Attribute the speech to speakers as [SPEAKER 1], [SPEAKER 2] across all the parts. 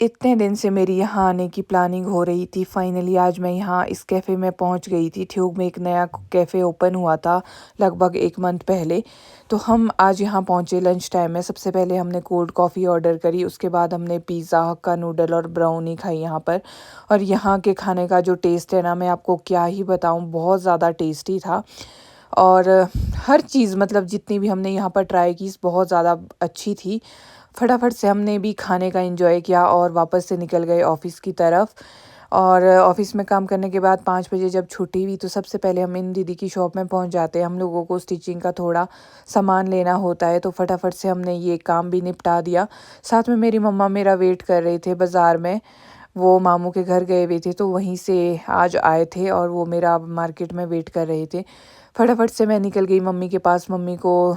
[SPEAKER 1] इतने दिन से मेरी यहाँ आने की प्लानिंग हो रही थी। फाइनली आज मैं यहाँ इस कैफ़े में पहुँच गई थी। ठियोग में एक नया कैफ़े ओपन हुआ था लगभग 1 मंथ पहले। तो हम आज यहाँ पहुँचे लंच टाइम में। सबसे पहले हमने कोल्ड कॉफ़ी ऑर्डर करी, उसके बाद हमने पिज़्ज़ा, हक्का नूडल और ब्राउनी खाई यहाँ पर। और यहाँ के खाने का जो टेस्ट है ना, मैं आपको क्या ही बताऊँ, बहुत ज़्यादा टेस्टी था। और हर चीज़ मतलब जितनी भी हमने यहाँ पर ट्राई की बहुत ज़्यादा अच्छी थी। फटाफट से हमने भी खाने का एंजॉय किया और वापस से निकल गए ऑफ़िस की तरफ। और ऑफ़िस में काम करने के बाद 5 बजे जब छुट्टी हुई तो सबसे पहले हम इन दीदी की शॉप में पहुँच जाते हैं। हम लोगों को स्टिचिंग का थोड़ा सामान लेना होता है, तो फटाफट से हमने ये काम भी निपटा दिया। साथ में मेरी मम्मा मेरा वेट कर रहे थे बाज़ार में। वो मामू के घर गए हुए थे, तो वहीं से आज आए थे और वो मेरा मार्केट में वेट कर रहे थे। फटाफट से मैं निकल गई मम्मी के पास। मम्मी को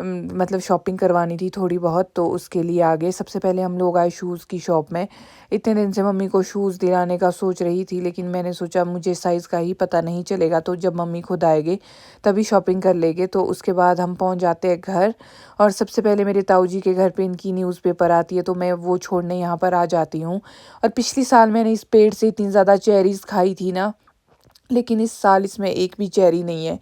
[SPEAKER 1] मतलब शॉपिंग करवानी थी थोड़ी बहुत, तो उसके लिए आ गए। सबसे पहले हम लोग आए शूज़ की शॉप में। इतने दिन से मम्मी को शूज़ दिलाने का सोच रही थी, लेकिन मैंने सोचा मुझे साइज़ का ही पता नहीं चलेगा, तो जब मम्मी खुद आएँगे तभी शॉपिंग कर लेंगे। तो उसके बाद हम पहुंच जाते हैं घर। और सबसे पहले मेरे ताऊ जी के घर पे इनकी न्यूज़पेपर आती है, तो मैं वो छोड़ने यहाँ पर आ जाती हूँ। और पिछली साल मैंने इस पेड़ से इतनी ज़्यादा चेरीज़ खाई थी ना, लेकिन इस साल इसमें एक भी चेरी नहीं है।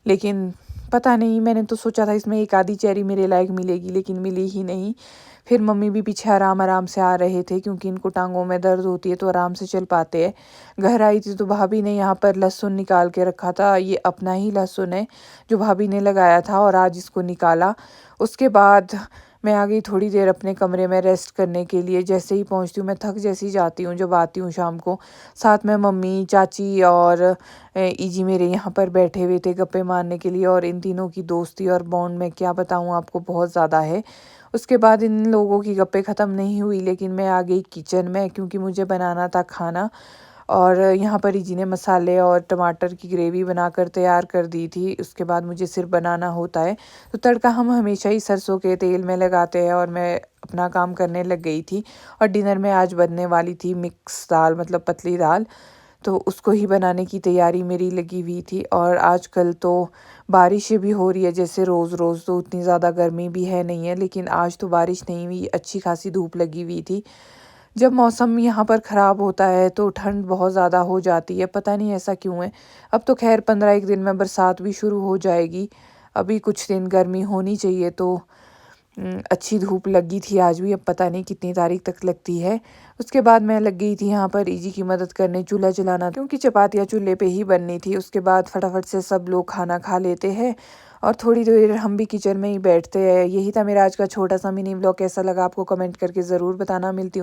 [SPEAKER 1] लेकिन पता नहीं, मैंने तो सोचा था इसमें एक आधी चेरी मेरे लायक मिलेगी, लेकिन मिली ही नहीं। फिर मम्मी भी पीछे आराम-आराम से आ रहे थे, क्योंकि इनको टाँगों में दर्द होती है तो आराम से चल पाते हैं। घर आई थी तो भाभी ने यहाँ पर लहसुन निकाल के रखा था। ये अपना ही लहसुन है जो भाभी ने लगाया था और आज इसको निकाला। उसके बाद मैं आ गई थोड़ी देर अपने कमरे में रेस्ट करने के लिए। जैसे ही पहुँचती हूँ मैं थक जैसी जाती हूँ जब आती हूँ शाम को। साथ में मम्मी, चाची और ईजी मेरे यहाँ पर बैठे हुए थे गप्पे मारने के लिए। और इन तीनों की दोस्ती और बॉन्ड मैं क्या बताऊँ आपको, बहुत ज़्यादा है। उसके बाद इन लोगों की गप्पे ख़त्म नहीं हुई, लेकिन मैं आ गई किचन में, क्योंकि मुझे बनाना था खाना। और यहाँ पर ईजी ने मसाले और टमाटर की ग्रेवी बनाकर तैयार कर दी थी। उसके बाद मुझे सिर्फ बनाना होता है। तो तड़का हम हमेशा ही सरसों के तेल में लगाते हैं, और मैं अपना काम करने लग गई थी। और डिनर में आज बनने वाली थी मिक्स दाल, मतलब पतली दाल। तो उसको ही बनाने की तैयारी मेरी लगी हुई थी। और आजकल तो बारिश भी हो रही है जैसे रोज़-रोज़, तो उतनी ज़्यादा गर्मी भी है नहीं है, लेकिन आज तो बारिश नहीं हुई, अच्छी खासी धूप लगी हुई थी। जब मौसम यहाँ पर ख़राब होता है तो ठंड बहुत ज़्यादा हो जाती है, पता नहीं ऐसा क्यों है। अब तो ख़ैर 15 एक दिन में बरसात भी शुरू हो जाएगी। अभी कुछ दिन गर्मी होनी चाहिए, तो अच्छी धूप लगी थी आज भी। अब पता नहीं कितनी तारीख तक लगती है। उसके बाद मैं लग गई थी यहाँ पर ईजी की मदद करने, चूल्हा जलाना, क्योंकि चपातियाँ चूल्हे पे ही बननी थी। उसके बाद फटाफट से सब लोग खाना खा लेते हैं और थोड़ी देर हम भी किचन में ही बैठते हैं। यही था मेरा आज का छोटा सा मिनी व्लॉग। कैसा लगा आपको कमेंट करके ज़रूर बताना। मिलती हूँ